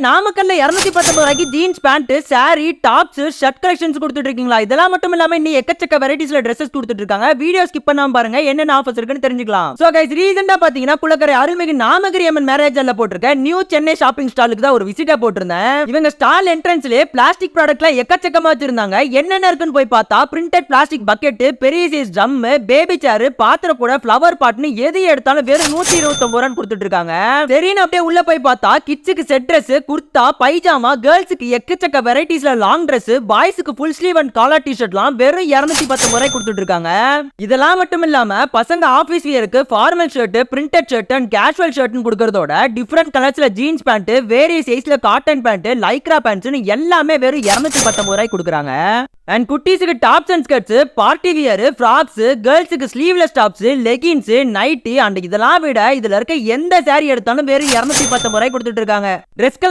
நாமக்கல்ல 219 ரூபாய்க்கு jeans pant, sari, tops, shirt collections கொடுத்துட்டு இருக்கீங்களா? இதெல்லாம் மட்டும் இல்லாம இன்னும் எக்கச்சக்க வெரைட்டிஸ்ல Dresses கொடுத்துட்டு இருக்காங்க. வீடியோ ஸ்கிப் பண்ணாம பாருங்க, என்னென்ன ஆஃபர்ஸ் இருக்குன்னு தெரிஞ்சுக்கலாம். சோ கைஸ், ரீசெண்டா பாத்தீங்கன்னா குளக்கரை அருள்மிகு நாமகிரி அம்மன் மேரேஜ் ஹால்ல போட்டிருக்க நியூ சென்னை ஷாப்பிங் ஸ்டாலுக்கு தான் ஒரு விசிட்டா போட்டிருந்தேன். இவங்க ஸ்டால் என்ட்ரன்ஸ்லயே பிளாஸ்டிக் ப்ராடக்ட்லாம் எக்கச்சக்கமா வச்சிருந்தாங்க. என்னென்ன இருக்குன்னு போய் பார்த்தா பிரிண்டட் பிளாஸ்டிக் பக்கெட், பெரிய சைஸ் ட்ரம், பேபி சேர், பாத்திர கூட, ஃப்ளவர் பாட்னு எது எடுத்தாலும் வெறும் 129 ரூபாய் கொடுத்துட்டு இருக்காங்க. சரின்னு அப்படியே உள்ள போய் பார்த்தா கிட்ஸுக்கு செட் Dress, குர்தா, பைஜாமா, கேர்ள்ஸுக்கு எக்கச்சக்க வெரைட்டிஸ்ல லாங் Dress, பாய்ஸ்க்கு ஃபுல் ஸ்லீவ் அண்ட் காலர் டி-ஷர்ட்லாம் வெறும் 219 ரூபாய் கொடுத்துட்டு இருக்காங்க. இதெல்லாம் மட்டும் இல்லாம பசங்க ஆபீஸ் வியருக்கு formal shirt, printed shirt and casual ஷர்ட்னு கொடுக்கறதோட டிஃபரண்ட் கலர்ஸ்ல ஜீன்ஸ் பேண்ட், வேரியஸ் சைஸ்ல காட்டன் பேண்ட், லைக்ரா பேண்ட்ஸ்னு எல்லாமே வெறும் 219 ரூபாய் கொடுக்குறாங்க. அண்ட் குட்டீஸுக்கு tops and skirts, party wear, frocks, கேர்ள்ஸுக்கு sleeveless tops, leggings, nighty and இதெல்லாம் விட இதுல இருக்க எந்த சாரி எடுத்தாலும் வெறும் 219 ரூபாய் கொடுத்துட்டு இருக்காங்க. Dress collection